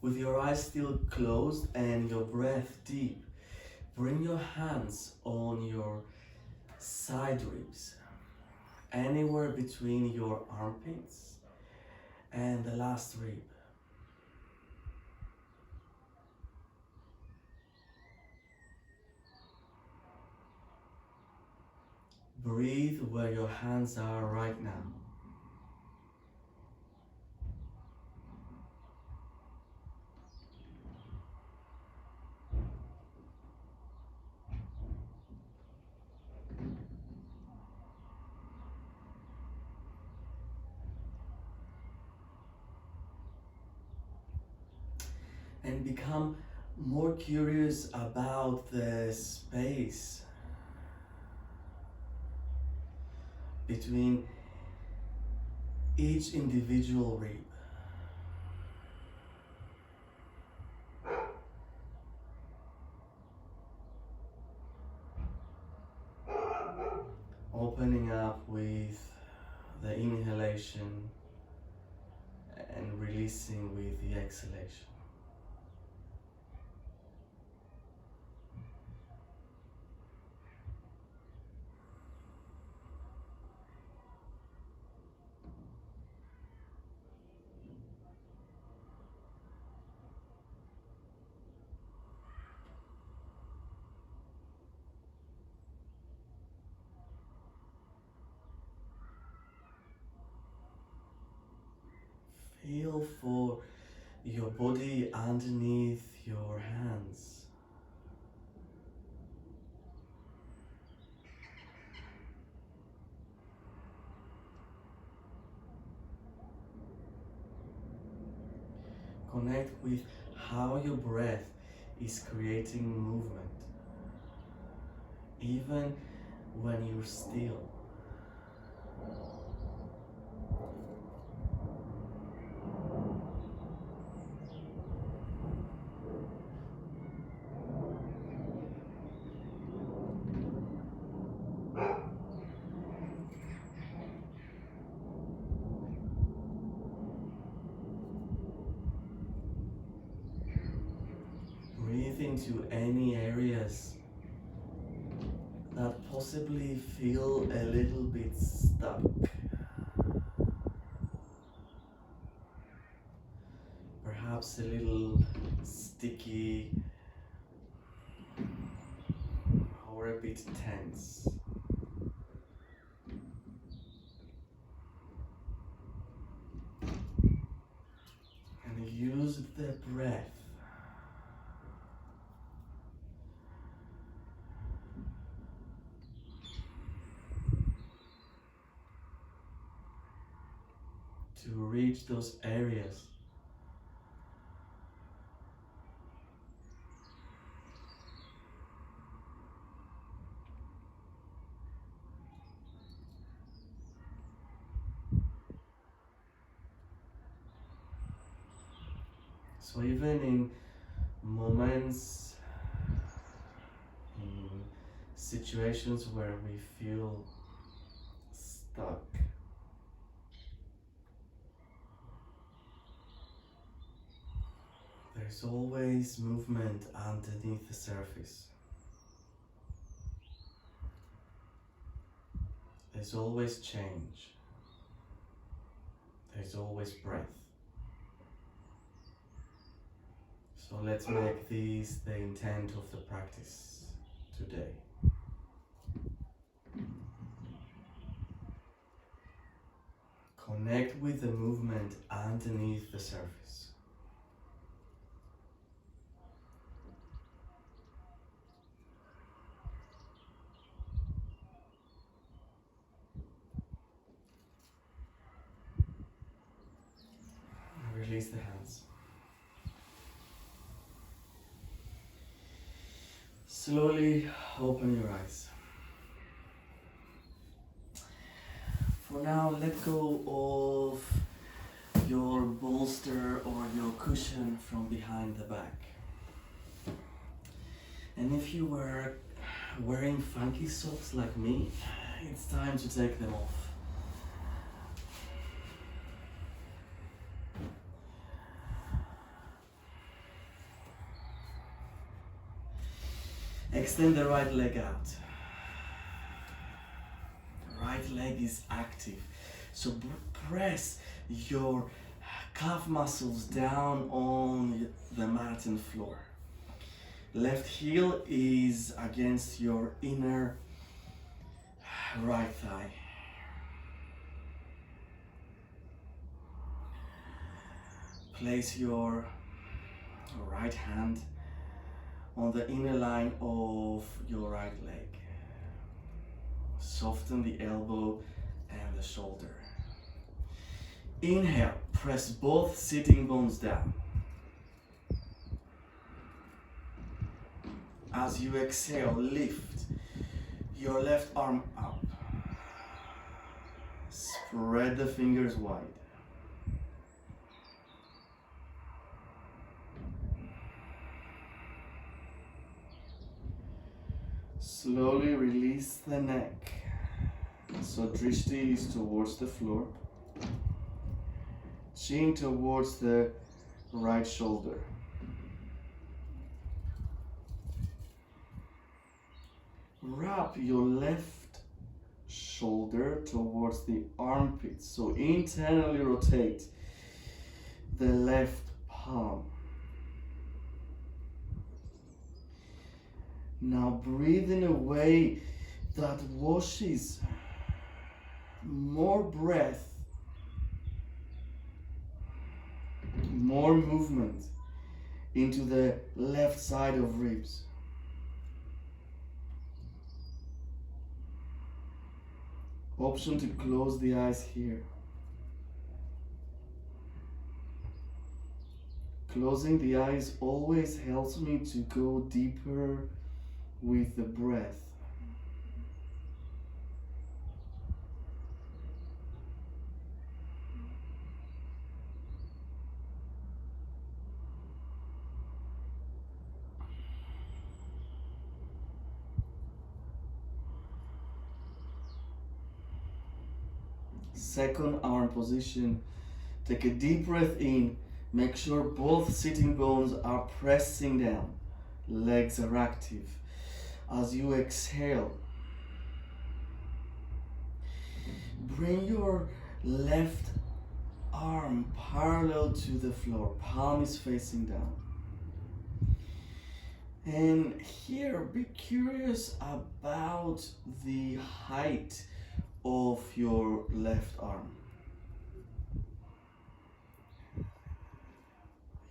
With your eyes still closed and your breath deep, bring your hands on your side ribs, anywhere between your armpits and the last rib. Breathe where your hands are right now. And become more curious about the space between each individual rib. Opening up with the inhalation and releasing with the exhalation. Feel for your body underneath your hands. Connect with how your breath is creating movement, even when you're still. Breathe into any areas that possibly feel a little bit stuck. Perhaps a little sticky or a bit tense. And use the breath to reach those areas. So even in moments, in situations where we feel stuck, there's always movement underneath the surface. There's always change. There's always breath. So let's make this the intent of the practice today. Connect with the movement underneath the surface. Release the hands. Slowly open your eyes. For now, let go of your bolster or your cushion from behind the back. And if you were wearing funky socks like me, it's time to take them off. Extend the right leg out. Right leg is active. So press your calf muscles down on the mat and floor. Left heel is against your inner right thigh. Place your right hand on the inner line of your right leg. Soften the elbow and the shoulder. Inhale, press both sitting bones down. As you exhale, lift your left arm up. Spread the fingers wide. Slowly release the neck. So drishti is towards the floor. Chin towards the right shoulder. Wrap your left shoulder towards the armpit. So internally rotate the left palm. Now breathe in a way that washes more breath, more movement into the left side of ribs. Option to close the eyes here. Closing the eyes always helps me to go deeper with the breath. Second arm position. Take a deep breath in. Make sure both sitting bones are pressing down. Legs are active. As you exhale, bring your left arm parallel to the floor. Palm is facing down. And here, be curious about the height of your left arm.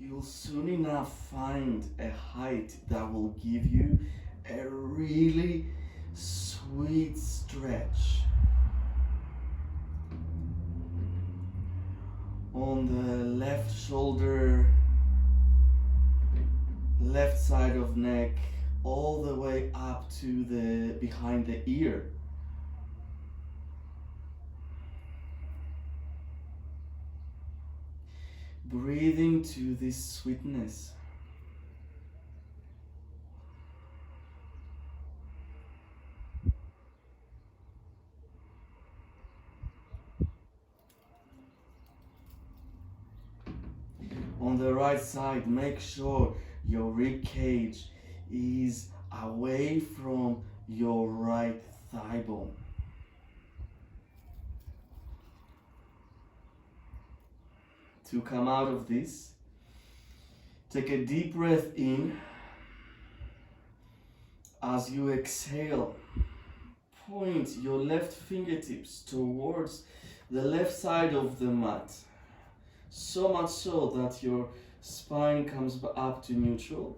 You'll soon enough find a height that will give you a really sweet stretch. On the left shoulder, left side of neck, all the way up to the behind the ear. Breathe into this sweetness. On the right side, make sure your rib cage is away from your right thigh bone. To come out of this, take a deep breath in. As you exhale, point your left fingertips towards the left side of the mat. So much so that your spine comes up to neutral,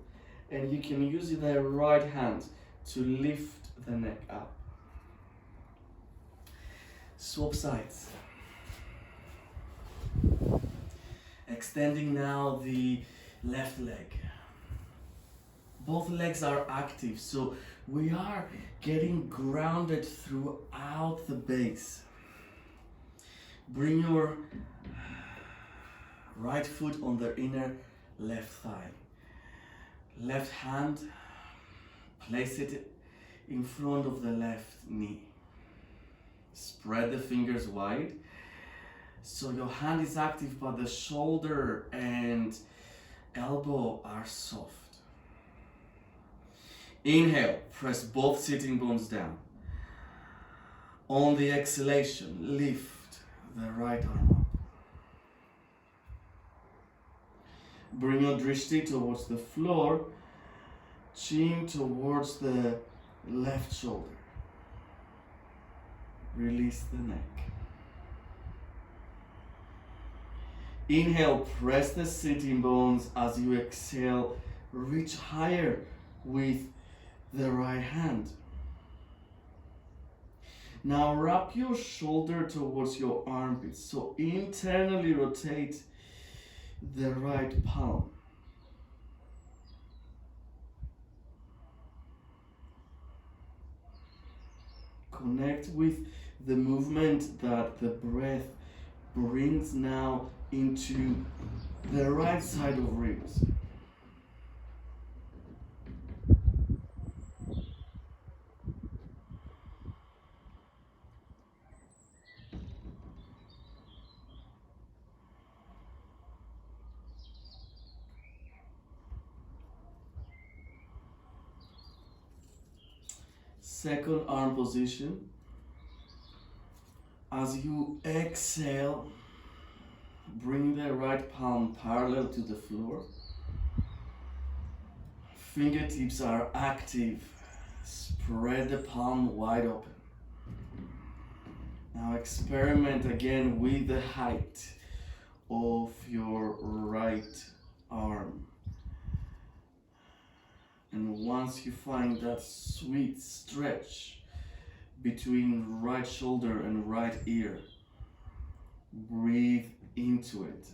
and you can use the right hand to lift the neck up. Swap sides. Extending now the left leg. Both legs are active, so we are getting grounded throughout the base. Bring your right foot on the inner left thigh. Left hand, place it in front of the left knee. Spread the fingers wide. So your hand is active, but the shoulder and elbow are soft. Inhale, press both sitting bones down. On the exhalation, lift the right arm up. Bring your drishti towards the floor, chin towards the left shoulder. Release the neck. Inhale, press the sitting bones. As you exhale, reach higher with the right hand. Now wrap your shoulder towards your armpit. So internally rotate the right palm. Connect with the movement that the breath brings now into the right side of ribs. Second arm position. As you exhale, bring the right palm parallel to the floor. Fingertips are active. Spread the palm wide open. Now experiment again with the height of your right arm. And once you find that sweet stretch between right shoulder and right ear, breathe into it.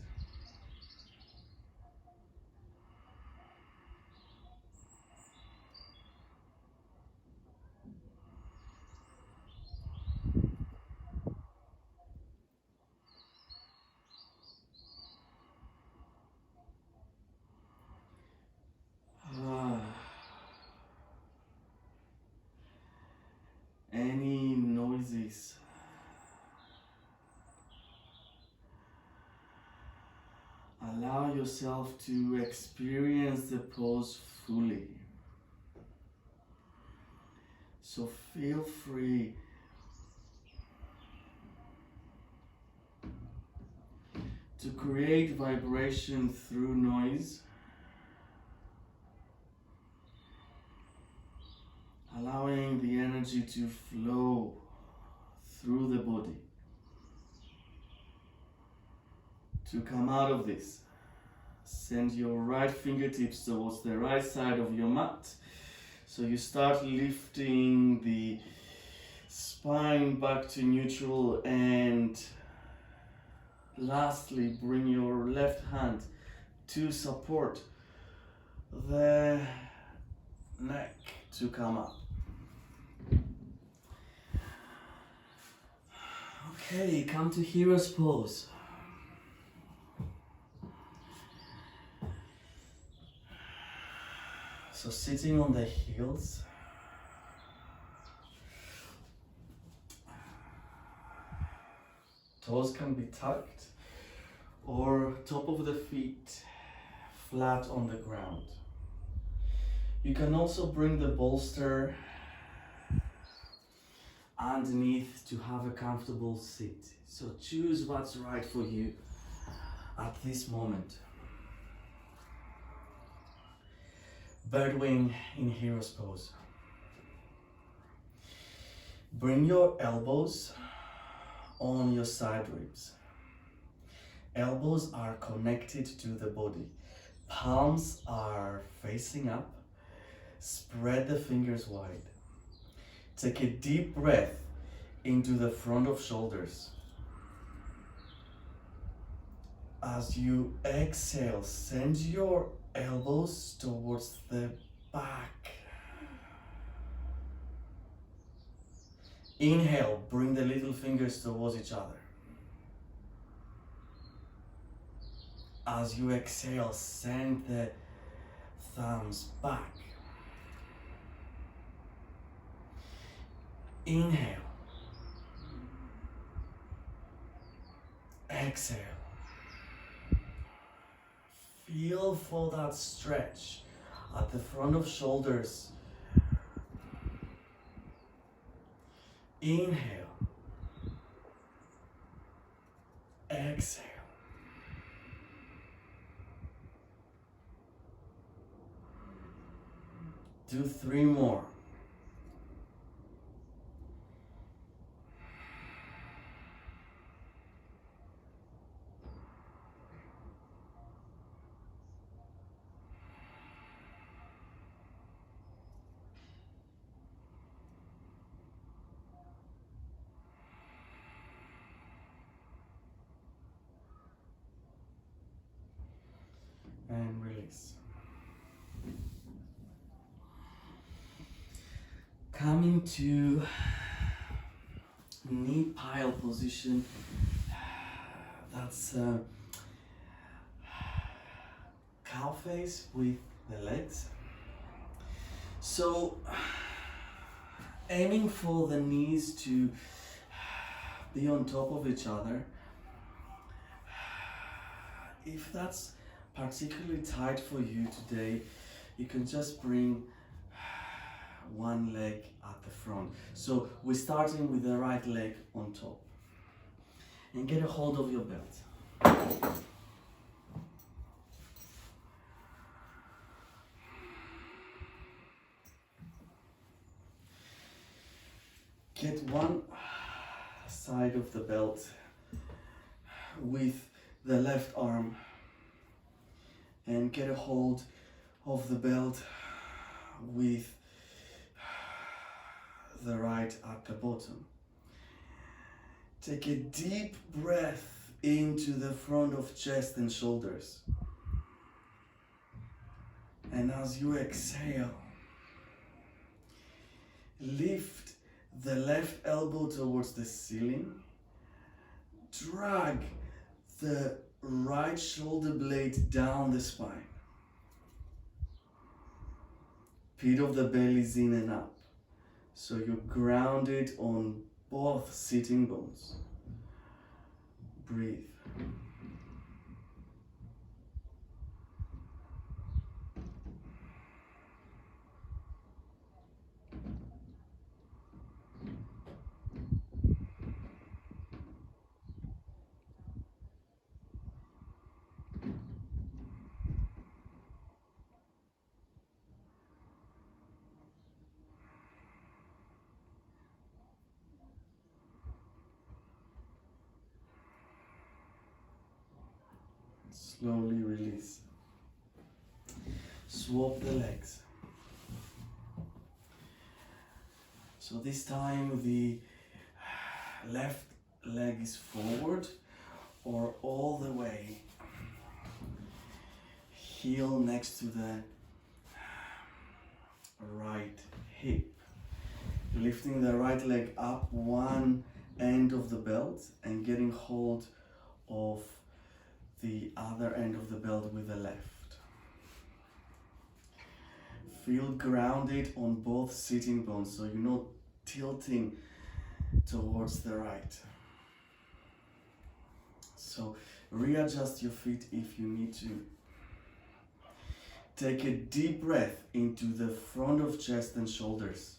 Any noises? Allow yourself to experience the pose fully. So feel free to create vibration through noise, allowing the energy to flow through the body. To come out of this, send your right fingertips towards the right side of your mat. So you start lifting the spine back to neutral, and lastly, bring your left hand to support the neck to come up. Okay, come to hero's pose. So sitting on the heels, toes can be tucked, or top of the feet flat on the ground. You can also bring the bolster underneath to have a comfortable seat. So choose what's right for you at this moment. Birdwing in hero's pose. Bring your elbows on your side ribs. Elbows are connected to the body. Palms are facing up. Spread the fingers wide. Take a deep breath into the front of shoulders. As you exhale, send your elbows towards the back. Inhale, bring the little fingers towards each other. As you exhale, send the thumbs back. Inhale. Exhale. Feel for that stretch at the front of shoulders Inhale. Exhale. Do 3 more. And release. Coming to knee pile position. That's cow face with the legs. So aiming for the knees to be on top of each other. If that's particularly tight for you today, you can just bring one leg at the front. So we're starting with the right leg on top. And get a hold of your belt. Get one side of the belt with the left arm and get a hold of the belt with the right at the bottom. Take a deep breath into the front of chest and shoulders. And as you exhale, lift the left elbow towards the ceiling. Drag the right shoulder blade down the spine. Pit of the belly is in and up. So you're grounded on both sitting bones. Breathe. Slowly release. Swap the legs. So this time the left leg is forward or all the way. Heel next to the right hip. Lifting the right leg up one end of the belt and getting hold of the other end of the belt with the left. Feel grounded on both sitting bones so you're not tilting towards the right. So readjust your feet if you need to. Take a deep breath into the front of chest and shoulders.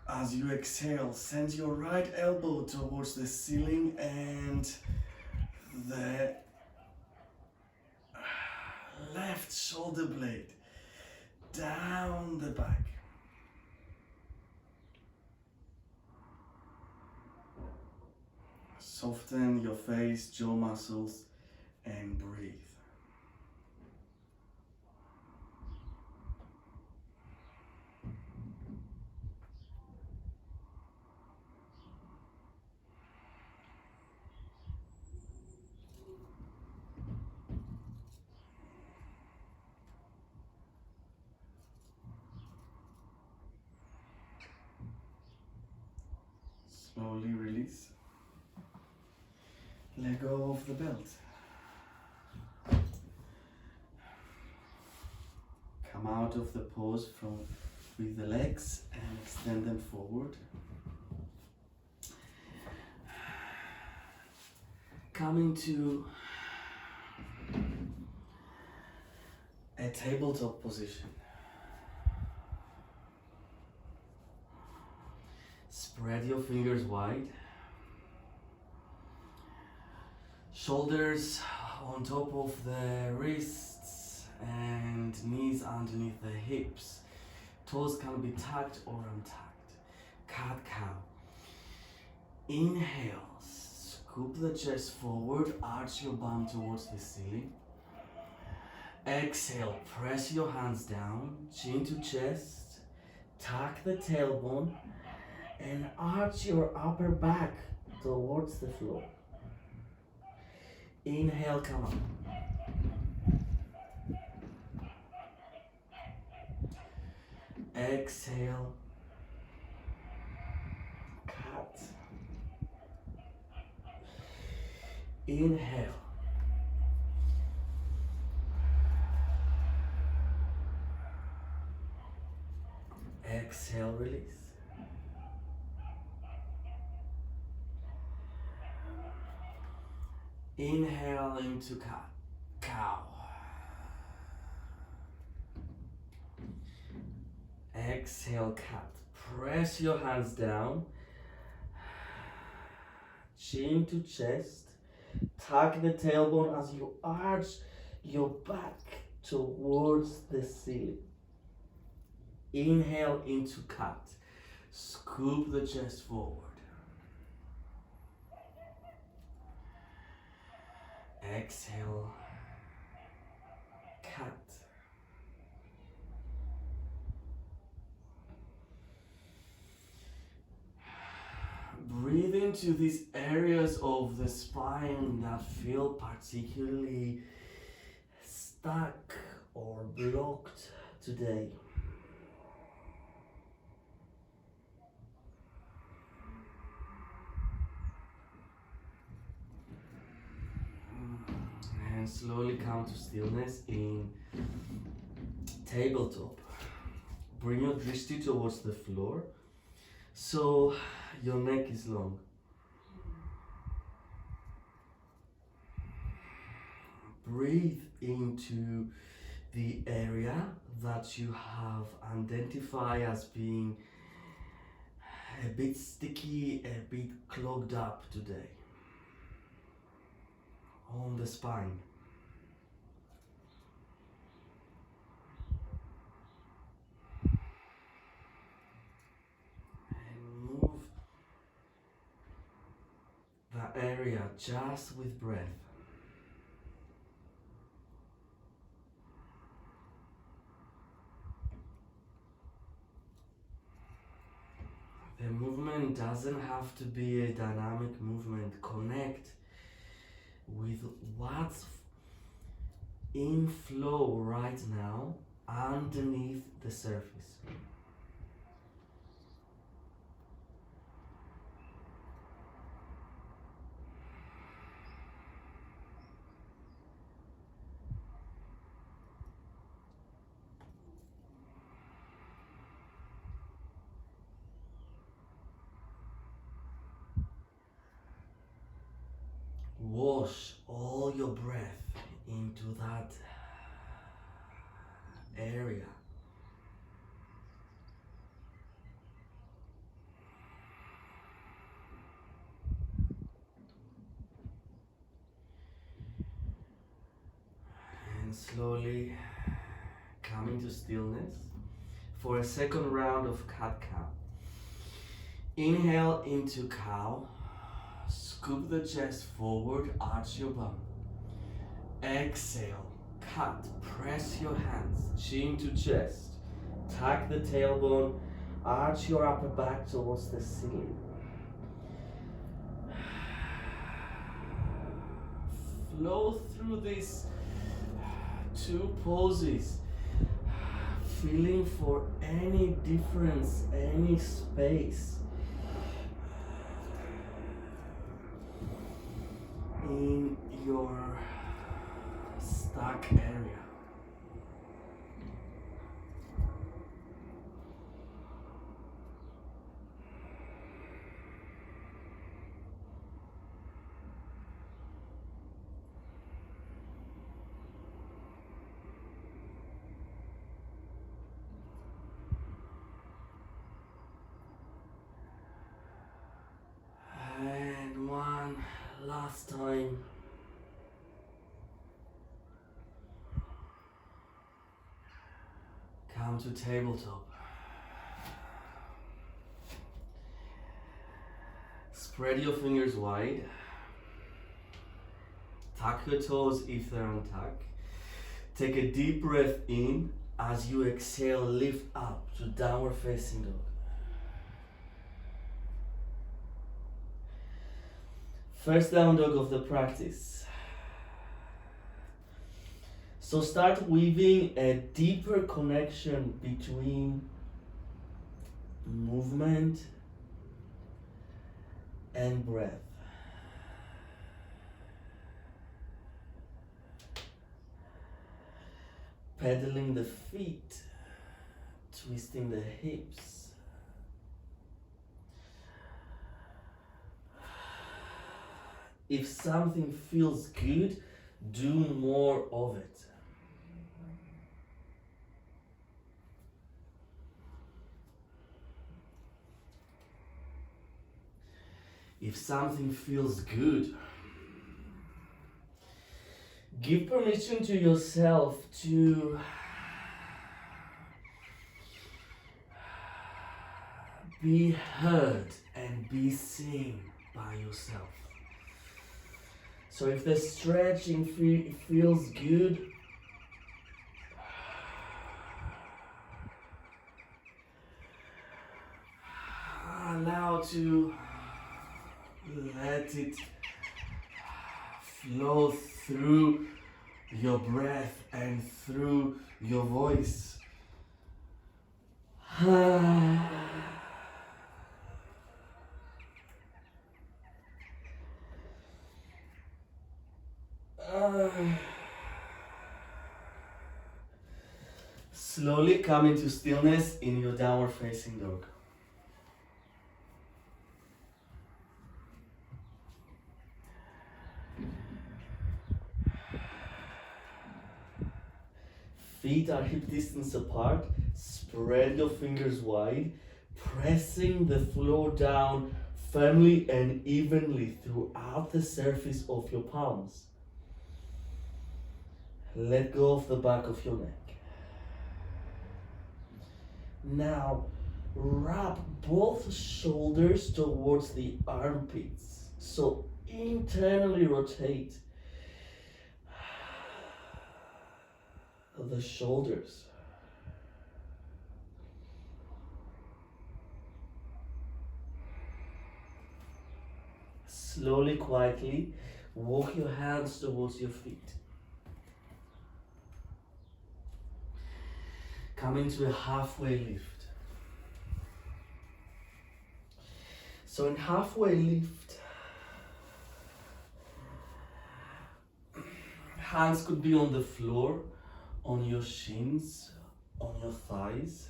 As you exhale, send your right elbow towards the ceiling and the left shoulder blade down the back. Soften your face, jaw muscles, and breathe. Slowly release. Let go of the belt. Come out of the pose with the legs and extend them forward. Coming to a tabletop position. your fingers wide. Shoulders on top of the wrists and knees underneath the hips. Toes can be tucked or untucked. Cat cow. Inhale, scoop the chest forward, arch your bum towards the ceiling. Exhale, press your hands down, chin to chest, tuck the tailbone, and arch your upper back towards the floor. Inhale, come up. Exhale, cat. Inhale. Exhale, release. Inhale into cat, cow. Exhale, cat. Press your hands down. Chin to chest. Tuck the tailbone as you arch your back towards the ceiling. Inhale into cat. Scoop the chest forward. Exhale, cat. Breathe into these areas of the spine that feel particularly stuck or blocked today. And slowly come to stillness in tabletop. Bring your drishti towards the floor so your neck is long. Breathe into the area that you have identified as being a bit sticky, a bit clogged up today. On the spine. And move that area just with breath. The movement doesn't have to be a dynamic movement. Connect with what's in flow right now underneath the surface. Wash all your breath into that area. And slowly coming to stillness for a second round of cat-cow. Inhale into cow. Scoop the chest forward, arch your bum. Exhale, cat. Press your hands, chin to chest. Tuck the tailbone, arch your upper back towards the ceiling. Flow through these two poses, feeling for any difference, any space in your stuck area. last time. Come to tabletop. Spread your fingers wide. Tuck your toes if they're untucked. Take a deep breath in. As you exhale, lift up to downward facing dog. First down dog of the practice. So start weaving a deeper connection between movement and breath. Pedaling the feet, twisting the hips. If something feels good, do more of it. If something feels good, give permission to yourself to be heard and be seen by yourself. So if the stretching feels good, allow to let it flow through your breath and through your voice. Slowly come into stillness in your downward facing dog. Feet are hip distance apart. Spread your fingers wide, pressing the floor down firmly and evenly throughout the surface of your palms. Let go of the back of your neck. Now, wrap both shoulders towards the armpits. So internally rotate the shoulders. Slowly, quietly, walk your hands towards your feet. Come into a halfway lift. So in halfway lift, hands could be on the floor, on your shins, on your thighs,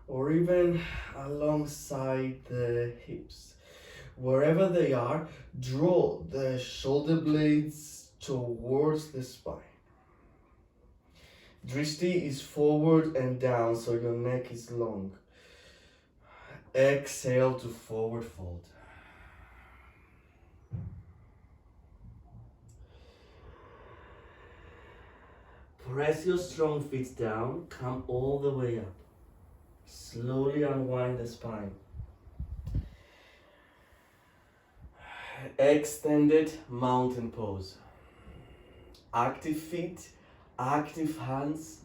or even alongside the hips. Wherever they are, draw the shoulder blades towards the spine. Drishti is forward and down, so your neck is long. Exhale to forward fold. Press your strong feet down, come all the way up. Slowly unwind the spine. Extended mountain pose. Active feet, active hands.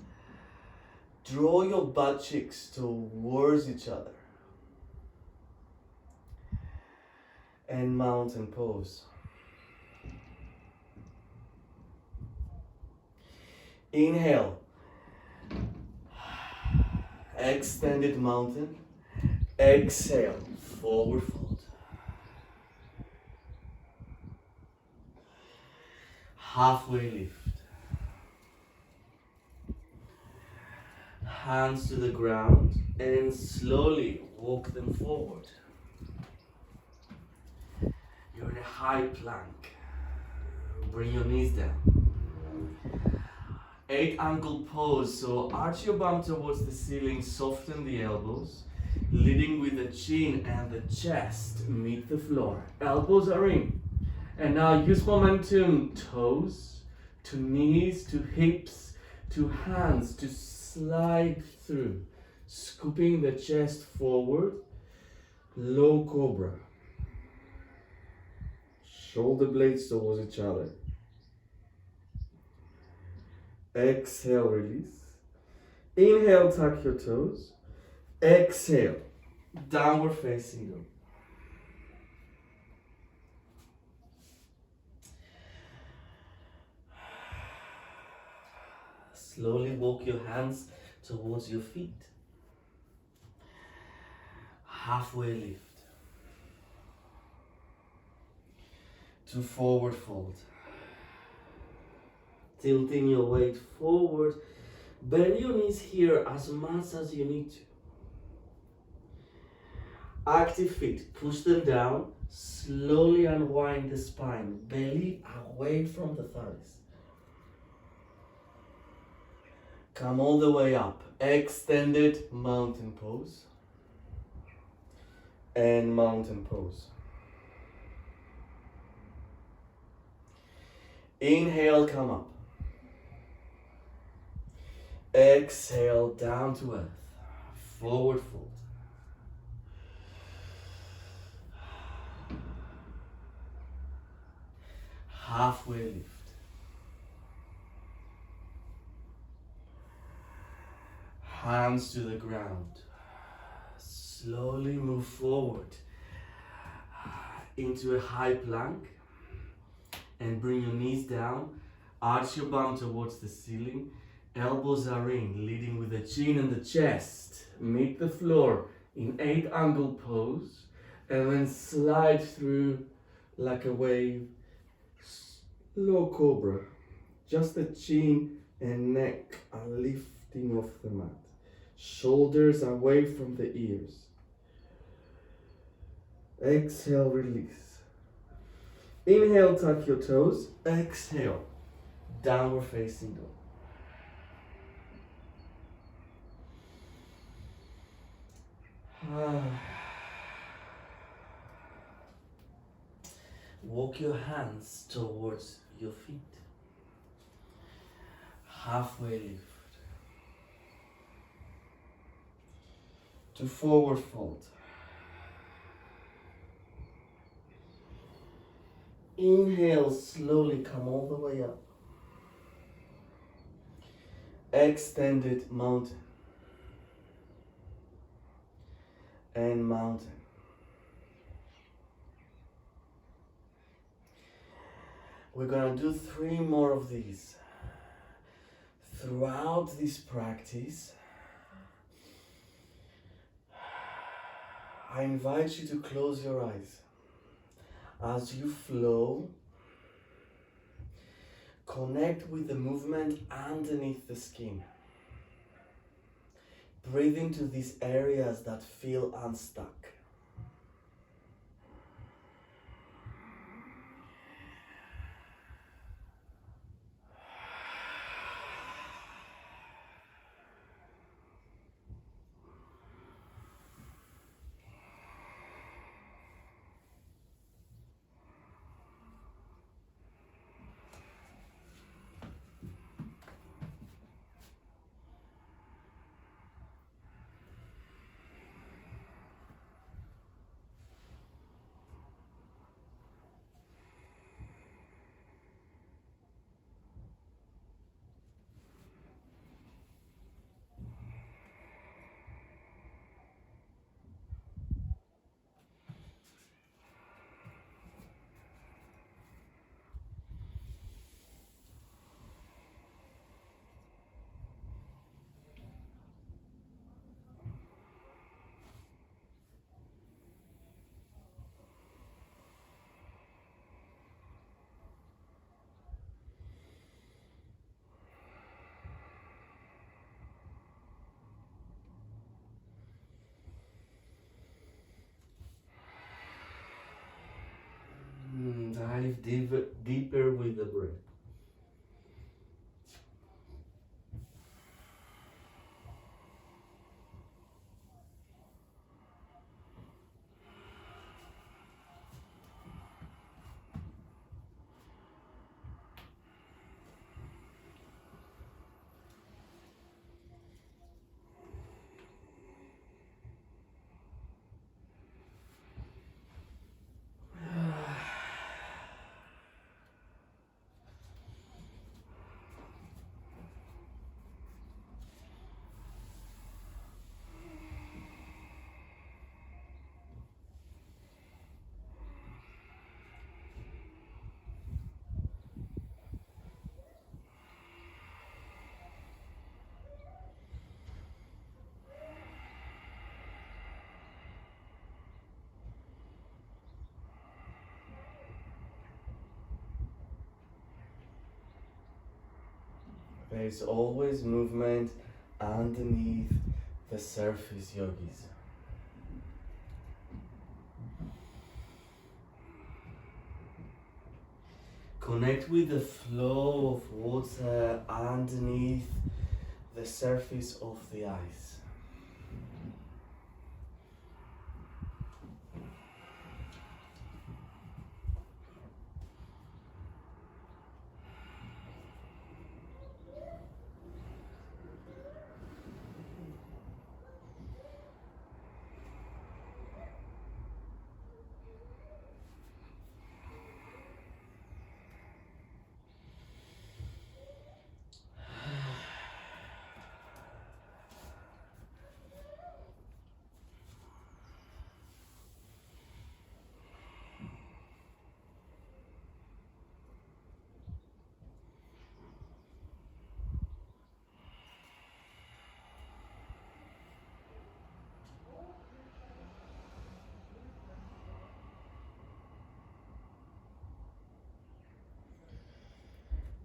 Draw your butt cheeks towards each other. And mountain pose. Inhale. Extended mountain. Exhale, forward fold. Halfway lift. Hands to the ground and slowly walk them forward. You're in a high plank. Bring your knees down. 8 ankle pose, so arch your bum towards the ceiling, soften the elbows. leading with the chin and the chest meet the floor. Elbows are in. And now use momentum, toes to knees to hips to hands to slide through, scooping the chest forward. Low cobra. Shoulder blades towards each other. Exhale, release. Inhale, tuck your toes. Exhale, downward facing dog. Slowly walk your hands towards your feet. Halfway lift. To forward fold. Tilting your weight forward. Bend your knees here as much as you need to. Active feet, push them down. Slowly unwind the spine, belly away from the thighs. Come all the way up. Extended mountain pose. And mountain pose. Inhale, come up. Exhale, down to earth. Forward fold. Halfway lift. Hands to the ground. Slowly move forward into a high plank and bring your knees down. Arch your bum towards the ceiling. Elbows are in, leading with the chin and the chest. Meet the floor in 8-angle pose and then slide through like a wave. Low cobra. Just the chin and neck are lifting off the mat. Shoulders away from the ears. Exhale, release. Inhale, tuck your toes. Exhale, downward facing dog. Walk your hands towards your feet. Halfway lift. To forward fold. Inhale, slowly come all the way up. Extended mountain. And mountain. We're gonna do 3 more of these. Throughout this practice, I invite you to close your eyes. As you flow, connect with the movement underneath the skin. Breathe into these areas that feel unstuck. Dive deeper with the breath. There's always movement underneath the surface, yogis. Connect with the flow of water underneath the surface of the ice.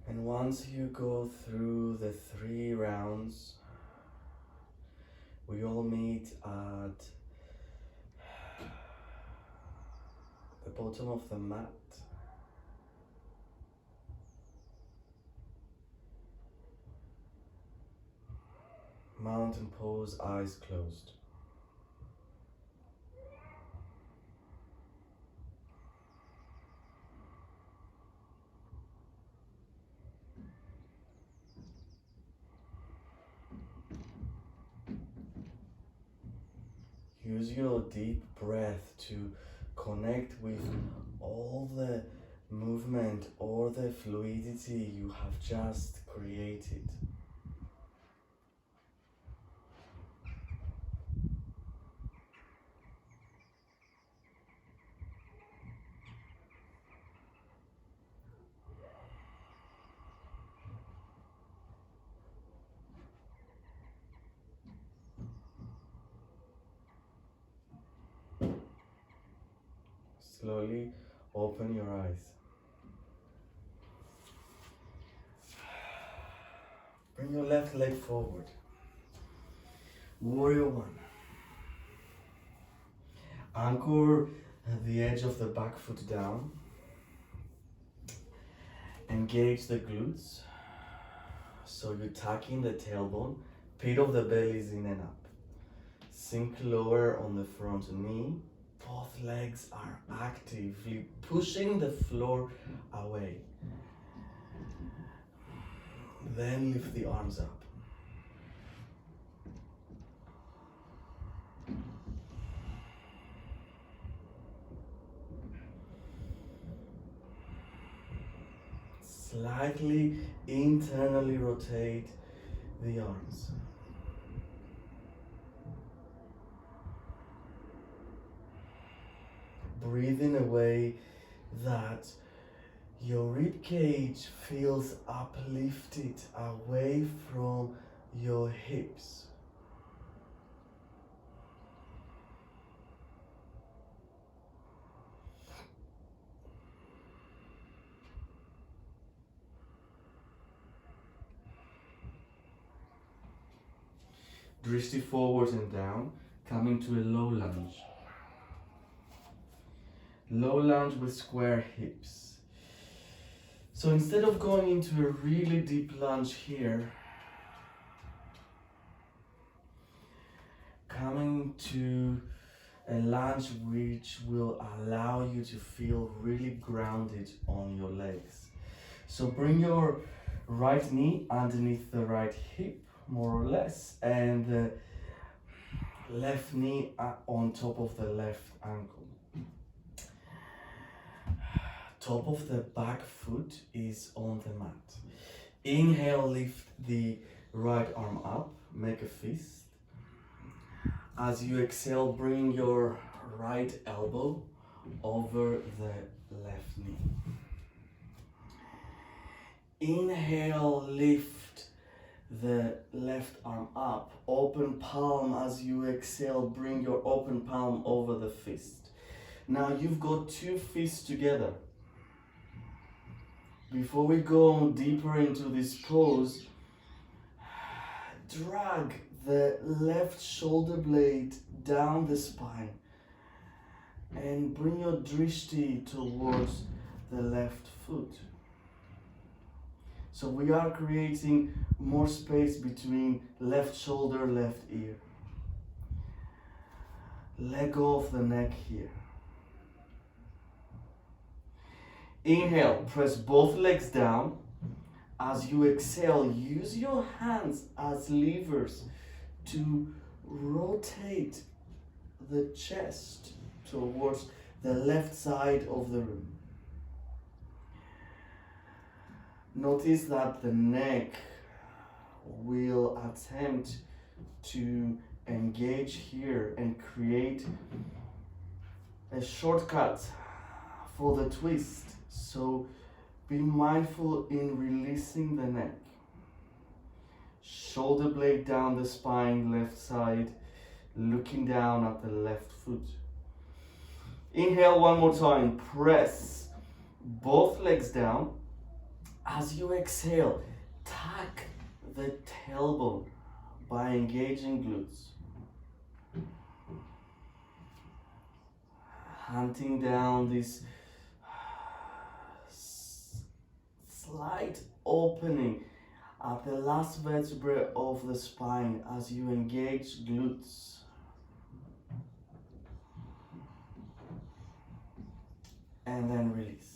And once you go through the 3 rounds, we all meet at the bottom of the mat. Mountain pose, eyes closed. Use your deep breath to connect with all the movement or the fluidity you have just created. Slowly open your eyes. Bring your left leg forward. Warrior 1. Anchor the edge of the back foot down. Engage the glutes. So you tuck in the tailbone, pit of the belly is in and up. Sink lower on the front knee. Both legs are actively pushing the floor away. Then lift the arms up. Slightly internally rotate the arms. Breathe in a way that your rib cage feels uplifted away from your hips. Drishti forward and down, coming to a low lunge. Low lunge with square hips. So instead of going into a really deep lunge here, coming to a lunge which will allow you to feel really grounded on your legs. So bring your right knee underneath the right hip, more or less, and the left knee on top of the left ankle. Top of the back foot is on the mat. Inhale, lift the right arm up, make a fist. As you exhale, bring your right elbow over the left knee. Inhale, lift the left arm up, open palm. As you exhale, bring your open palm over the fist. Now you've got 2 fists together. Before we go deeper into this pose, drag the left shoulder blade down the spine and bring your drishti towards the left foot. So we are creating more space between left shoulder, left ear. Let go of the neck here. Inhale, press both legs down. As you exhale, use your hands as levers to rotate the chest towards the left side of the room. Notice that the neck will attempt to engage here and create a shortcut for the twist. So be mindful in releasing the neck. Shoulder blade down the spine, left side, looking down at the left foot. Inhale one more time. Press both legs down. As you exhale, tuck the tailbone by engaging glutes. Hunting down this slight opening at the last vertebrae of the spine as you engage glutes. And then release.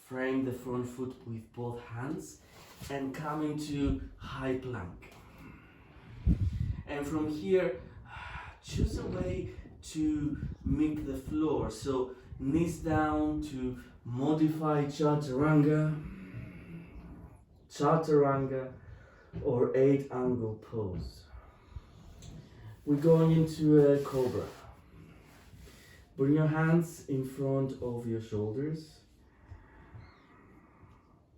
Frame the front foot with both hands and come into high plank. And from here, choose a way to meet the floor. So knees down to modify chaturanga, or 8-angle pose. We're going into a cobra. Bring your hands in front of your shoulders.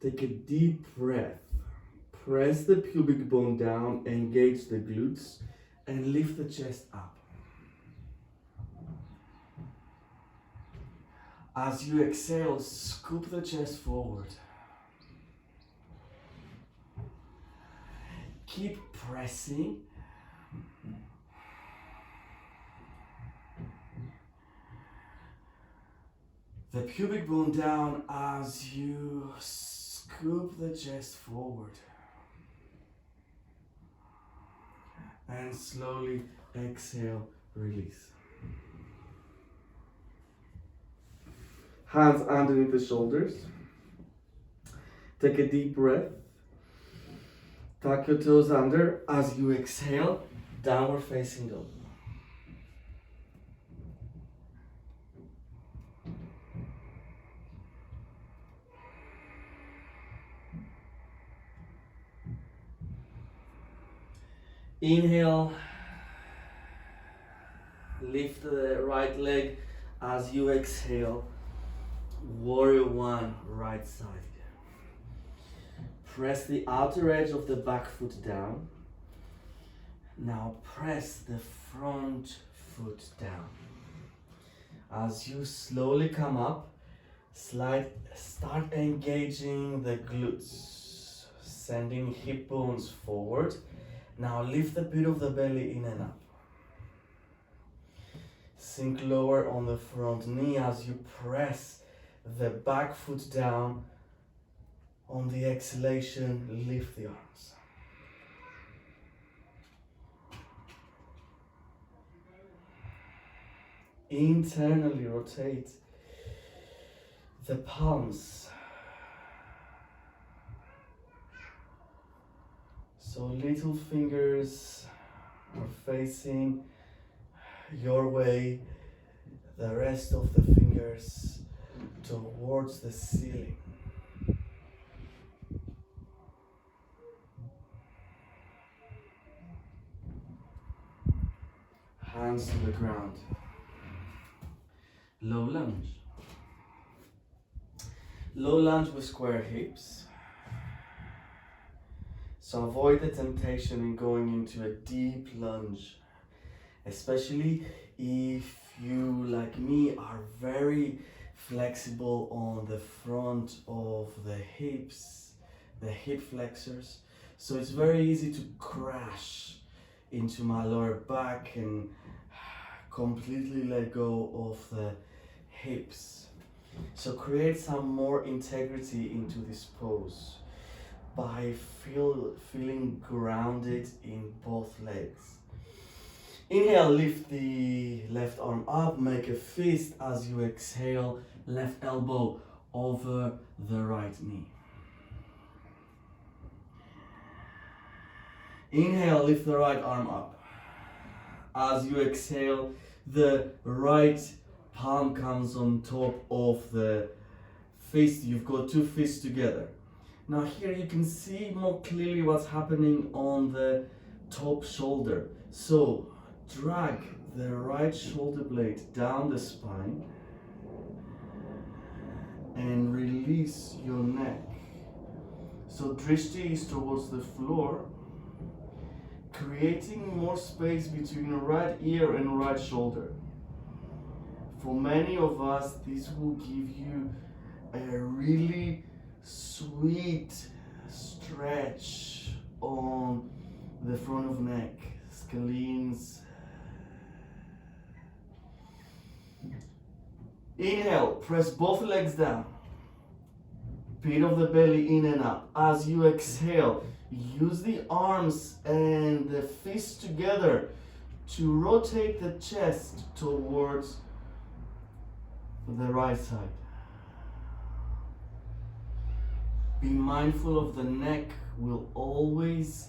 Take a deep breath. Press the pubic bone down, engage the glutes, and lift the chest up. As you exhale, scoop the chest forward. Keep pressing. The pubic bone down as you scoop the chest forward. And slowly exhale, release. Hands underneath the shoulders. Take a deep breath. Tuck your toes under. As you exhale, downward facing dog. Inhale, lift the right leg. As you exhale, warrior one, right side. Press the outer edge of the back foot down. Now press the front foot down. As you slowly come up, start engaging the glutes, sending hip bones forward. Now lift the pit of the belly in and up. Sink lower on the front knee as you press the back foot down. On the exhalation, lift the arms. Internally rotate the palms. So little fingers are facing your way, the rest of the fingers towards the ceiling. Hands to the ground. Low lunge. Low lunge with square hips. So avoid the temptation in going into a deep lunge, especially if you, like me, are very flexible on the front of the hips. the hip flexors. So it's very easy to crash into my lower back and completely let go of the hips. So create some more integrity into this pose by feeling grounded in both legs. Inhale, lift the left arm up, make a fist. As you exhale, left elbow over the right knee. Inhale, lift the right arm up. As you exhale, the right palm comes on top of the fist. You've got two fists together. Now here you can see more clearly what's happening on the top shoulder. So drag the right shoulder blade down the spine and release your neck. So drishti is towards the floor, creating more space between your right ear and right shoulder. For many of us, this will give you a really sweet stretch on the front of neck, scalenes. Inhale, press both legs down. Pit of the belly in and up. As you exhale, use the arms and the fists together to rotate the chest towards the right side. Be mindful of the neck. We'll always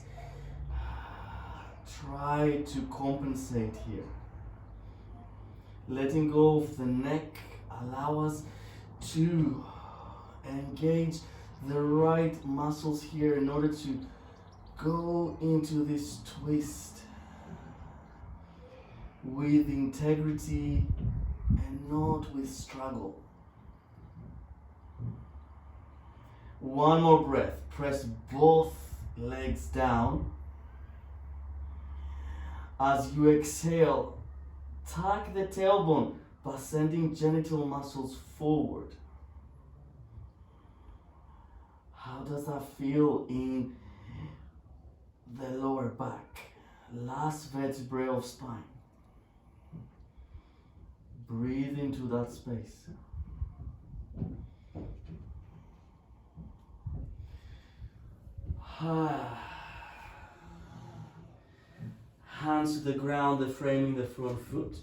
try to compensate here. Letting go of the neck allow us to engage the right muscles here in order to go into this twist with integrity and not with struggle. One more breath. Press both legs down. As you exhale, tuck the tailbone by sending genital muscles forward. How does that feel in the lower back? Last vertebrae of spine. Breathe into that space. Hands to the ground, the framing the front foot.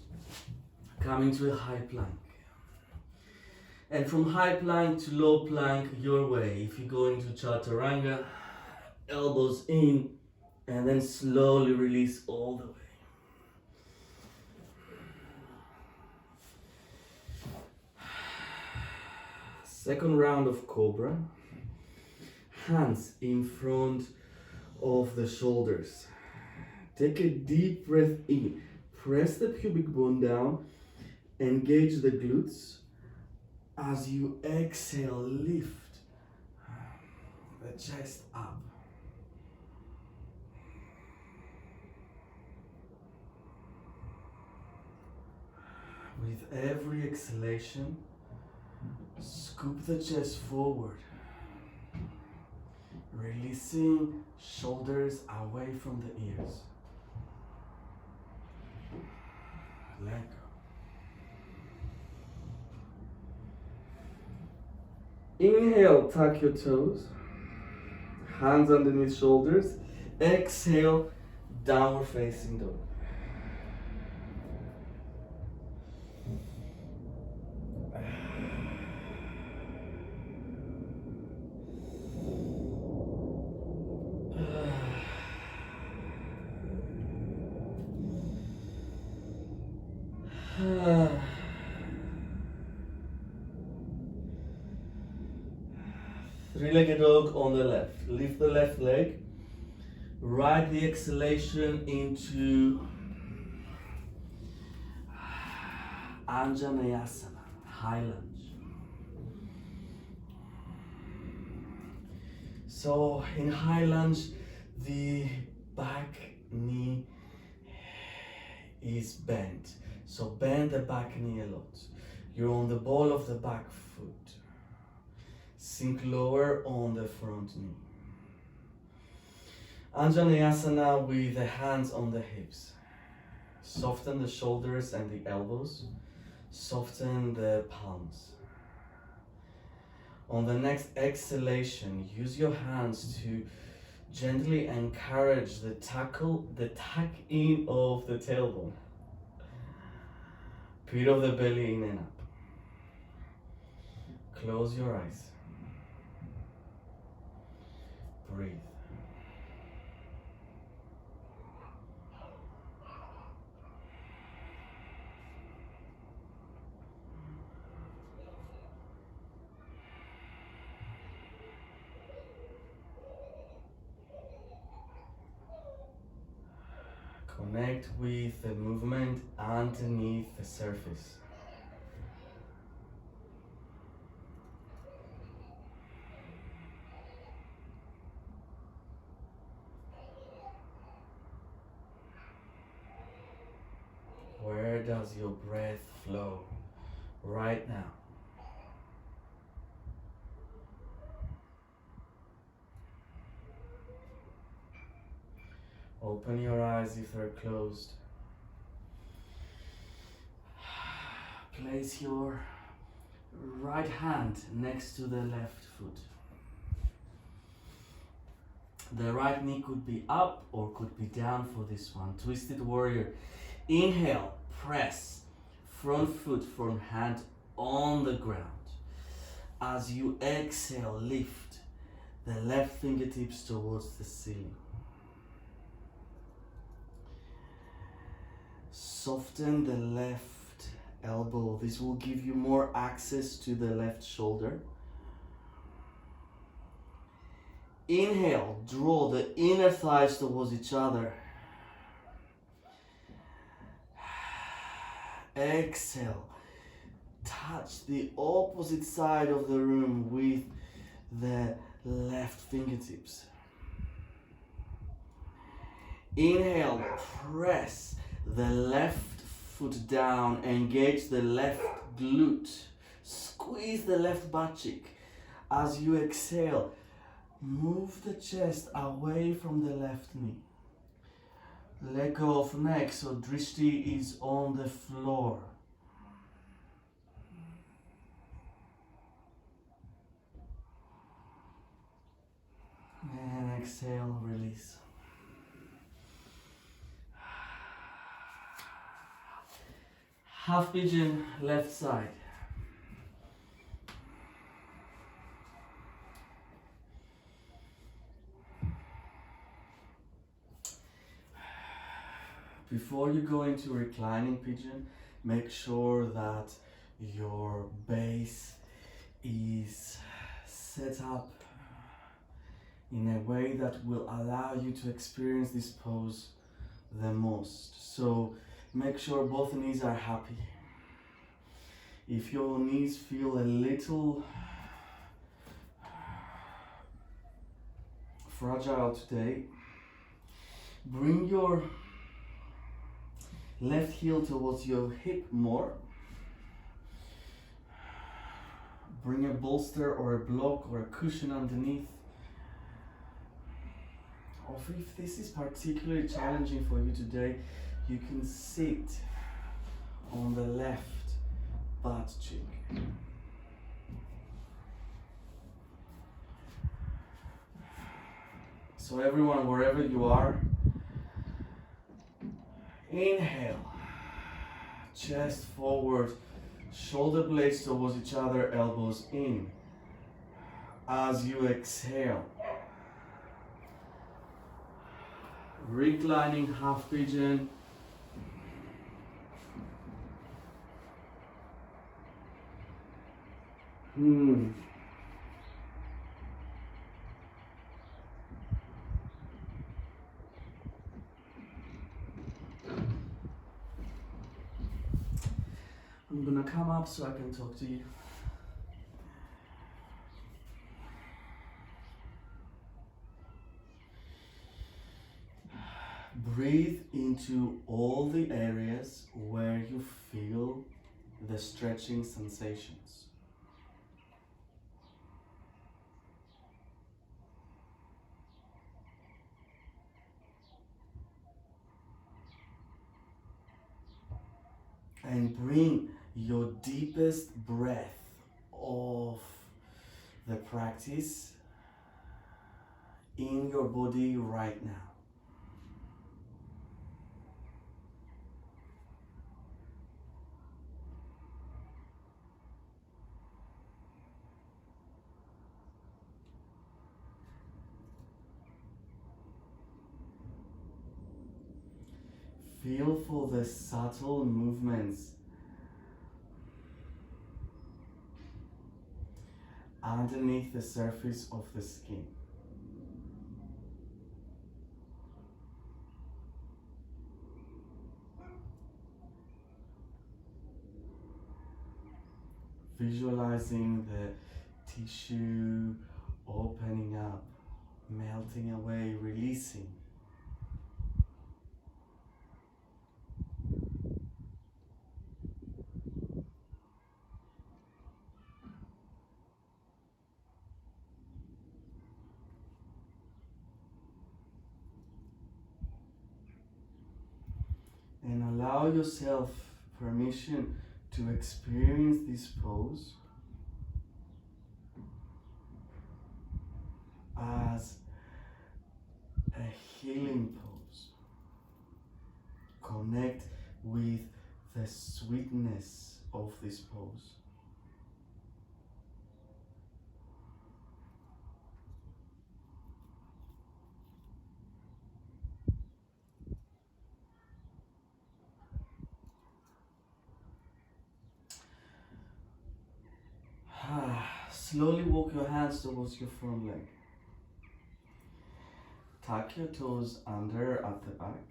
Coming to a high plank. And from high plank to low plank, your way. If you go into chaturanga, elbows in, and then slowly release all the way. Second round of cobra. Hands in front of the shoulders. Take a deep breath in. Press the pubic bone down. Engage the glutes. As you exhale, lift the chest up. With every exhalation, scoop the chest forward, releasing shoulders away from the ears. Let go. Inhale, tuck your toes, hands underneath shoulders. Exhale, downward facing dog. Three-legged dog on the left. Lift the left leg. Ride the exhalation into Anjaneyasana, high lunge. So in high lunge, the back knee is bent. So bend the back knee a lot. You're on the ball of the back foot. Sink lower on the front knee. Anjaneyasana with the hands on the hips. Soften the shoulders and the elbows. Soften the palms. On the next exhalation, use your hands to gently encourage the tuck in of the tailbone. Pit of the belly in and up. Close your eyes. Breathe. Connect with the movement underneath the surface. Where does your breath flow right now? Open your eyes if they're closed. Place your right hand next to the left foot. The right knee could be up or could be down for this one. Twisted warrior. Inhale, press front foot, front hand on the ground. As you exhale, lift the left fingertips towards the ceiling. Soften the left elbow. This will give you more access to the left shoulder. Inhale, draw the inner thighs towards each other. Exhale, touch the opposite side of the room with the left fingertips. Inhale, press the left foot down, engage the left glute, squeeze the left butt cheek. As you exhale, move the chest away from the left knee. Let go of neck so drishti is on the floor. And exhale, release. Half pigeon, left side. Before you go into reclining pigeon, make sure that your base is set up in a way that will allow you to experience this pose the most. So make sure both knees are happy. If your knees feel a little fragile today, bring your left heel towards your hip more. Bring a bolster or a block or a cushion underneath. Or if this is particularly challenging for you today, you can sit on the left butt cheek. So everyone, wherever you are, inhale, chest forward, shoulder blades towards each other, elbows in. As you exhale, reclining half pigeon. I'm gonna come up so I can talk to you. Breathe into all the areas where you feel the stretching sensations. and bring your deepest breath of the practice in your body right now. Feel for the subtle movements underneath the surface of the skin. Visualizing the tissue opening up, melting away, releasing. And allow yourself permission to experience this pose as a healing pose. Connect with the sweetness of this pose. Slowly walk your hands towards your front leg. Tuck your toes under at the back.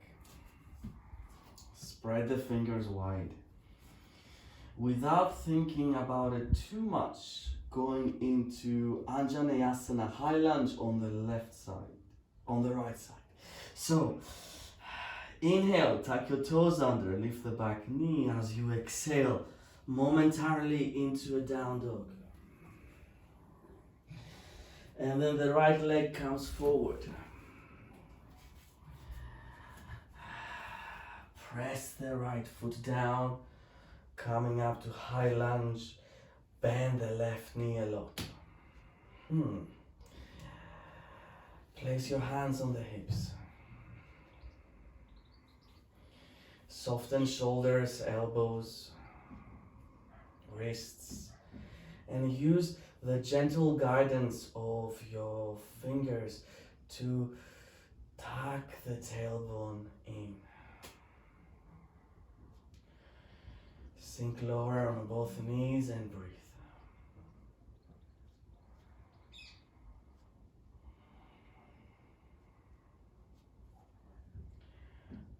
Spread the fingers wide. Without thinking about it too much, going into Anjaneyasana, high lunge on the left side, on the right side. So, inhale, tuck your toes under, lift the back knee as you exhale momentarily into a down dog. And then the right leg comes forward. Press the right foot down, coming up to high lunge. Bend the left knee a lot. Place your hands on the hips. Soften shoulders, elbows, wrists, and use the gentle guidance of your fingers to tuck the tailbone in. Sink lower on both knees and breathe.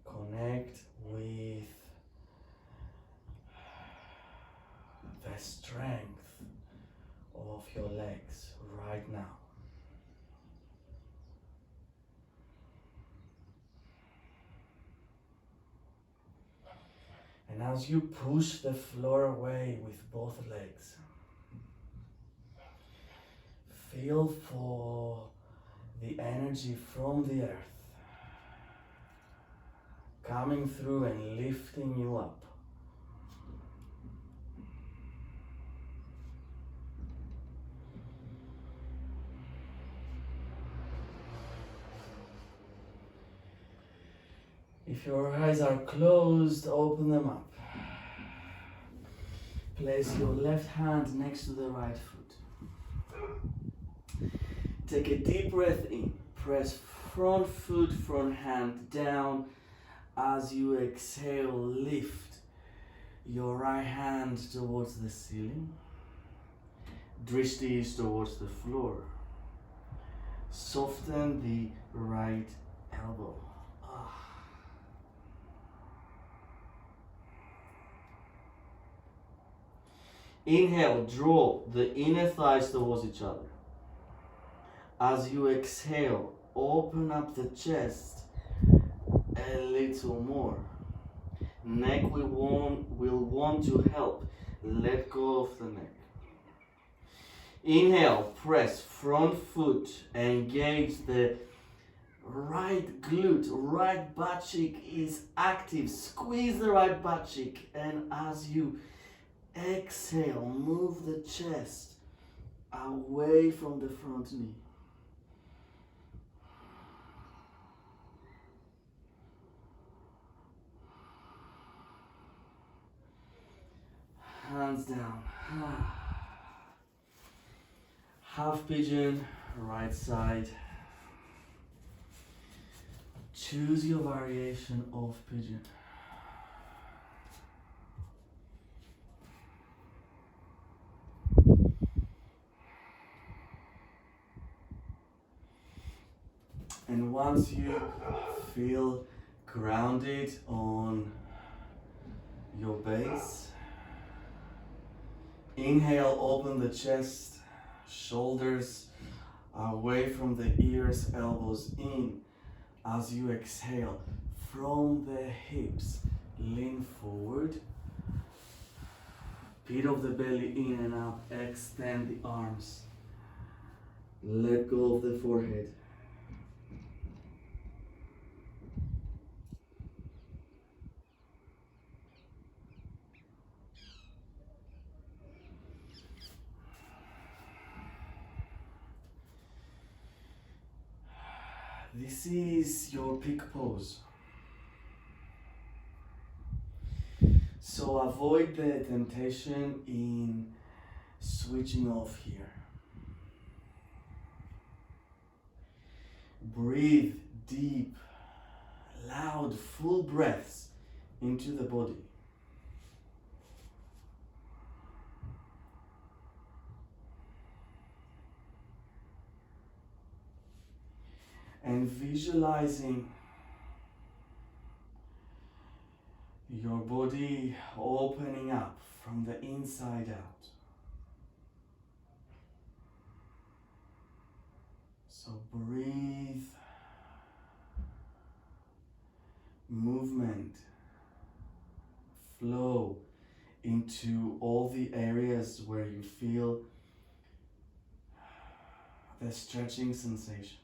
Connect with the strength of your legs right now. And as you push the floor away with both legs, feel for the energy from the earth coming through and lifting you up. If your eyes are closed, open them up. Place your left hand next to the right foot. Take a deep breath in. Press front foot, front hand down. As you exhale, lift your right hand towards the ceiling. Drishti is towards the floor. Soften the right elbow. Inhale, draw the inner thighs towards each other. As you exhale, open up the chest a little more. Neck will want to help. Let go of the neck. Inhale, press front foot, engage the Right glute, right butt cheek is active. Squeeze the right butt cheek, and as you exhale, move the chest away from the front knee. Hands down. Half pigeon, right side. Choose your variation of pigeon. And once you feel grounded on your base, inhale, open the chest, shoulders away from the ears, elbows in. As you exhale, from the hips, lean forward, pit of the belly in and up, extend the arms, let go of the forehead. This is your peak pose. So avoid the temptation in switching off here. Breathe deep, loud, full breaths into the body. And visualizing your body opening up from the inside out. So breathe, movement, flow into all the areas where you feel the stretching sensations.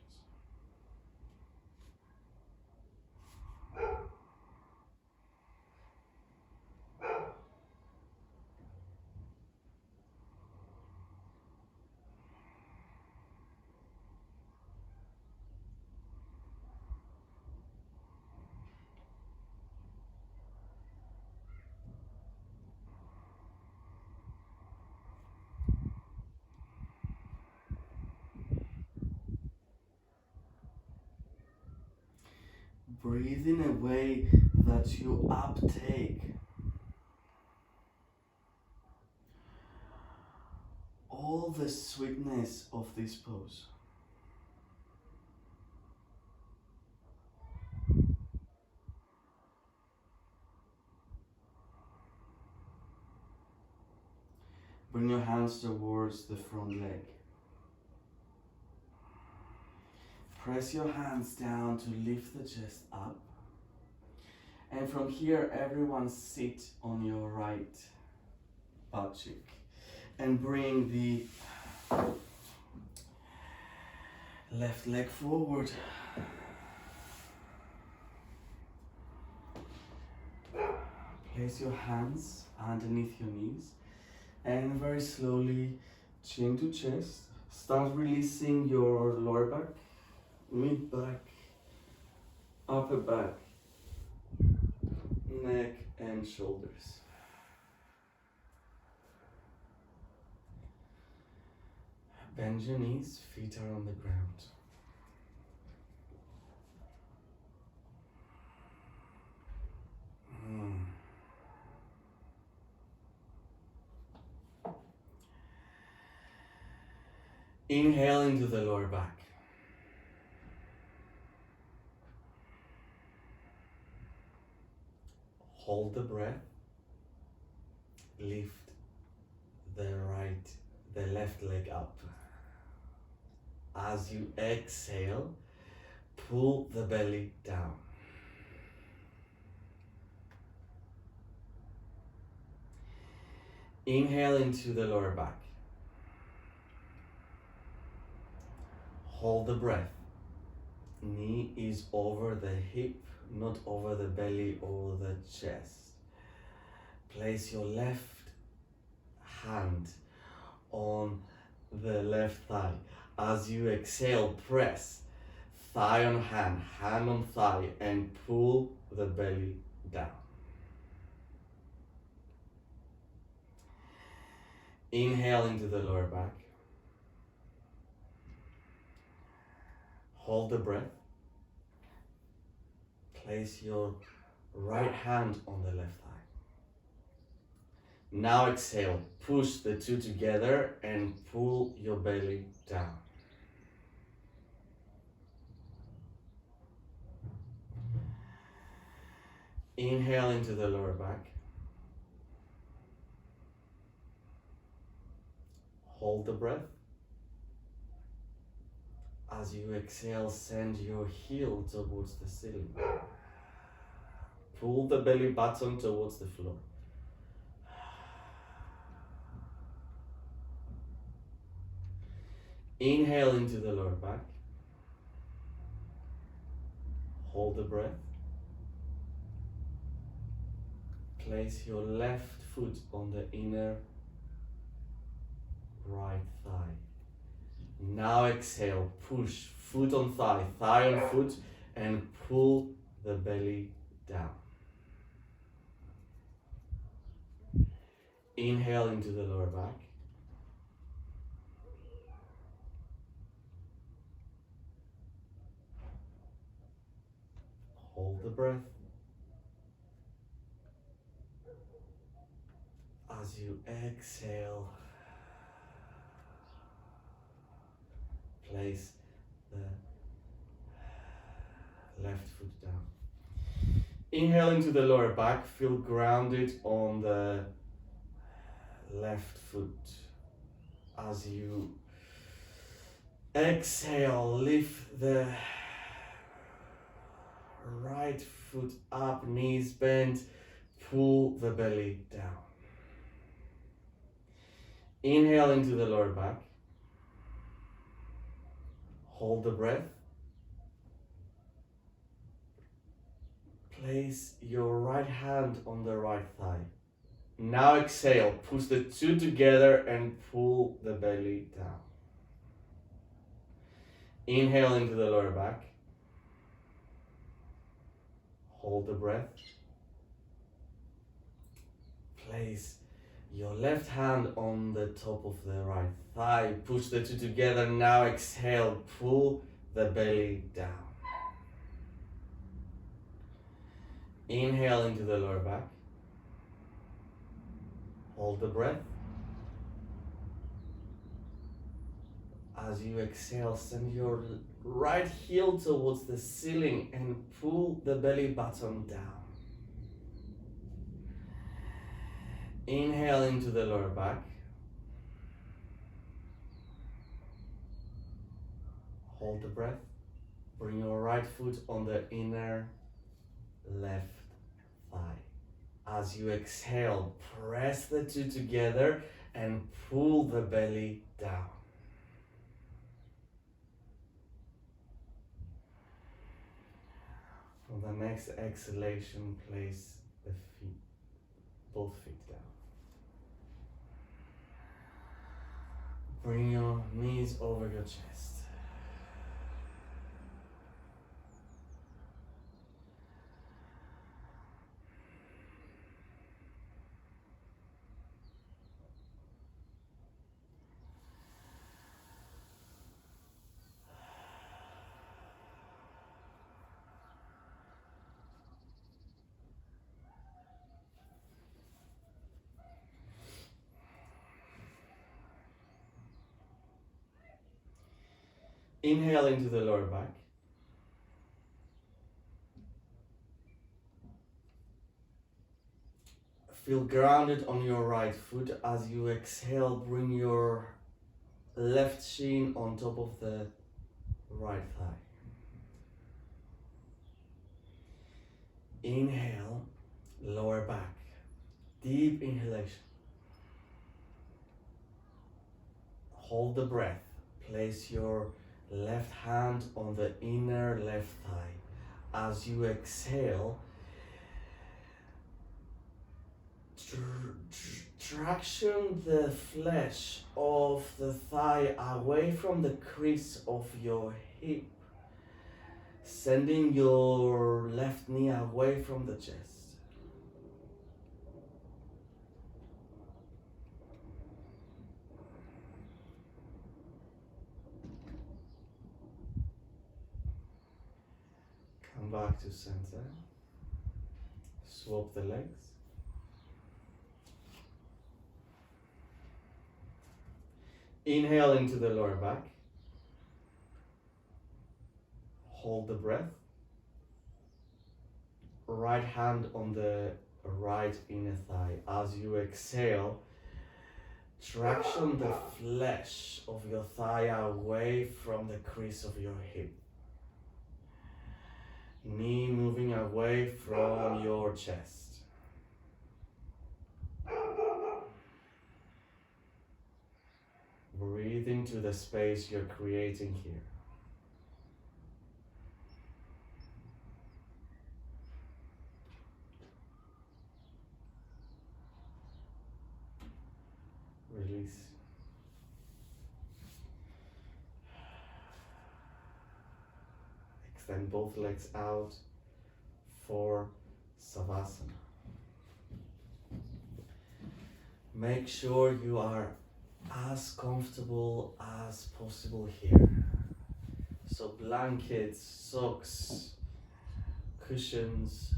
Breathe in a way that you uptake all the sweetness of this pose. Bring your hands towards the front leg. Press your hands down to lift the chest up. And from here, everyone sit on your right butt cheek. And bring the left leg forward. Place your hands underneath your knees. And very slowly, chin to chest, start releasing your lower back, mid back, upper back, neck and shoulders. Bend your knees, feet are on the ground. Inhale into the lower back. Hold the breath. Lift the left leg up. As you exhale, pull the belly down. Inhale into the lower back. Hold the breath. knee is over the hip, not over the belly or the chest. Place your left hand on the left thigh. As you exhale, press thigh on hand, hand on thigh, and pull the belly down. Inhale into the lower back. Hold the breath. Place your right hand on the left thigh. Now exhale, push the two together and pull your belly down. Inhale into the lower back. Hold the breath. As you exhale, send your heel towards the ceiling. Pull the belly button towards the floor. Inhale into the lower back. Hold the breath. Place your left foot on the inner right thigh. Now exhale, push foot on thigh, thigh on foot, and pull the belly down. Inhale into the lower back. Hold the breath. As you exhale, place the left foot down. Inhale into the lower back, feel grounded on the left foot. As you exhale, lift the right foot up, knees bent, pull the belly down. Inhale into the lower back. Hold the breath. Place your right hand on the right thigh. Now exhale, push the two together and pull the belly down. Inhale into the lower back. Hold the breath. Place your left hand on the top of the right thigh. Push the two together. Now exhale, pull the belly down. Inhale into the lower back. Hold the breath. As you exhale, send your right heel towards the ceiling and pull the belly button down. Inhale into the lower back. Hold the breath. Bring your right foot on the inner left thigh. As you exhale, press the two together and pull the belly down. For the next exhalation, place the feet, both feet down. Bring your knees over your chest. Inhale into the lower back. Feel grounded on your right foot. As you exhale, bring your left shin on top of the right thigh. Inhale, lower back. Deep inhalation. Hold the breath. Place your Left hand on the inner left thigh. As you exhale, traction the flesh of the thigh away from the crease of your hip, sending your left knee away from the chest. Come back to center. Swap the legs. Inhale into the lower back. Hold the breath. Right hand on the right inner thigh. As you exhale, traction the flesh of your thigh away from the crease of your hip. Knee moving away from your chest. Breathe into the space you're creating here. Release. Extend both legs out for Savasana. Make sure you are as comfortable as possible here. So blankets, socks, cushions.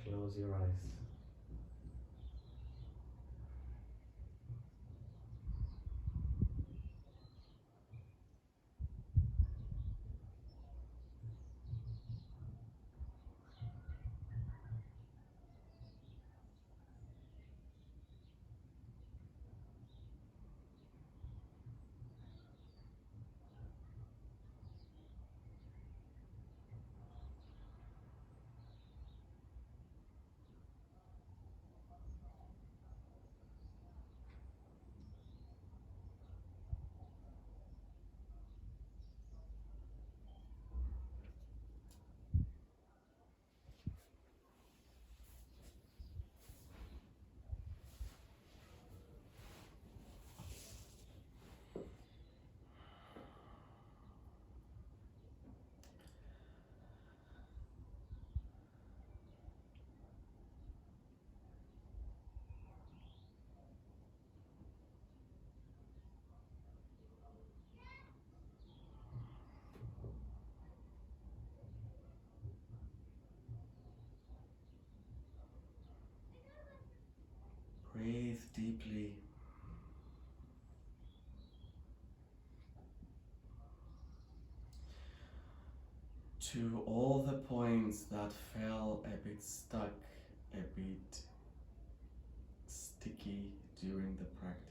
Close your eyes. Breathe deeply. To all the points that felt a bit stuck, a bit sticky during the practice.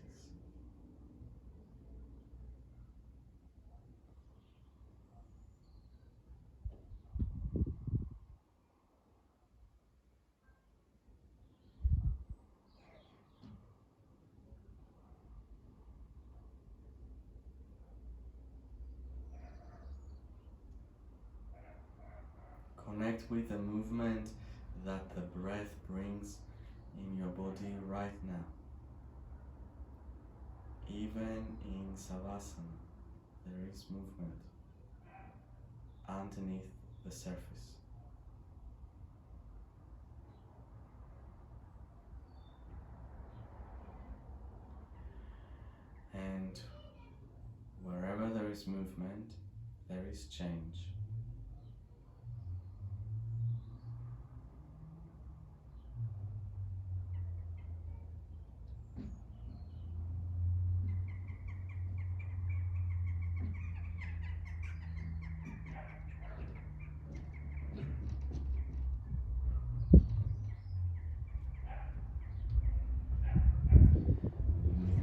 Connect with the movement that the breath brings in your body right now. Even in Savasana, there is movement underneath the surface. And wherever there is movement, there is change.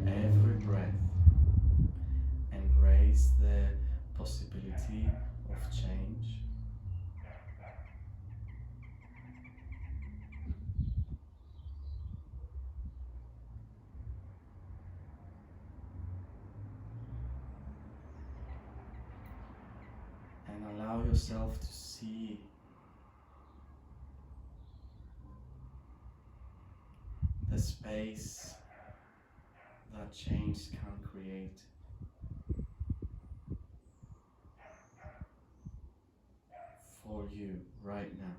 Every breath, embrace the possibility of change. Allow yourself to see the space that change can create. For you right now.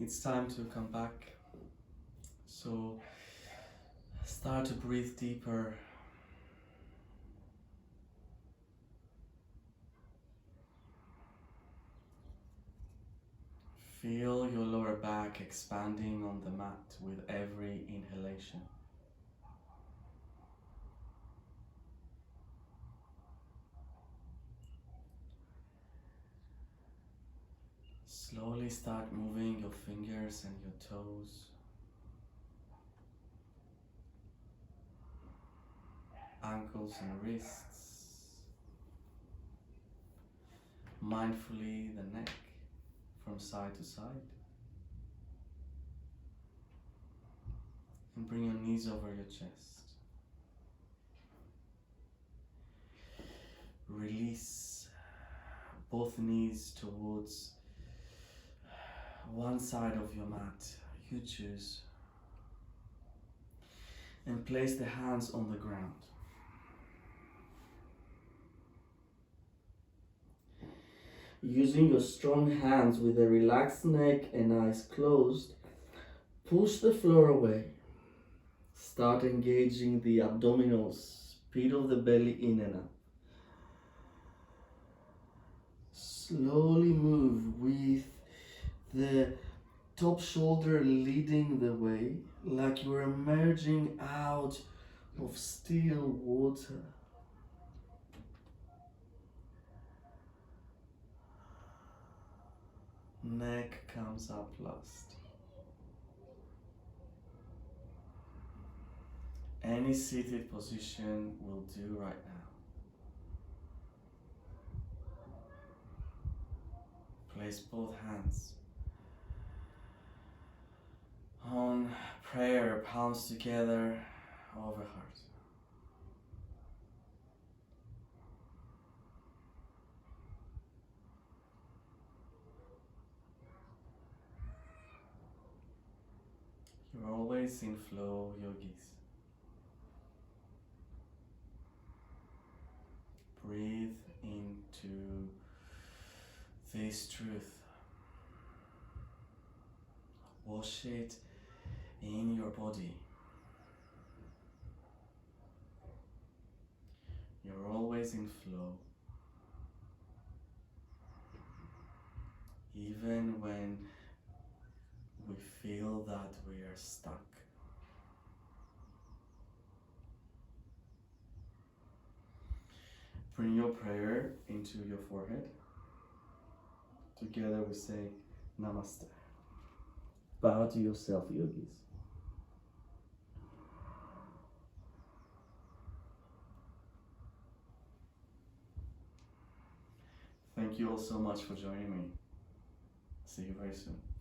It's time to come back. So start to breathe deeper. Feel your lower back expanding on the mat with every inhalation. Slowly start moving your fingers and your toes. Ankles and wrists. Mindfully the neck from side to side. And bring your knees over your chest. Release both knees towards one side of your mat. You choose. And place the hands on the ground. Using your strong hands with a relaxed neck and eyes closed, push the floor away. Start engaging the abdominals, pit of the belly in and up. Slowly move with the top shoulder leading the way, like you're emerging out of still water. Neck comes up last. Any seated position will do right now. Place both hands on prayer, palms together over heart. You're always in flow, yogis. Breathe into this truth. Wash it in your body. You're always in flow. Even when we feel that we are stuck. Bring your prayer into your forehead. Together we say Namaste. Bow to yourself, yogis. Thank you all so much for joining me. See you very soon.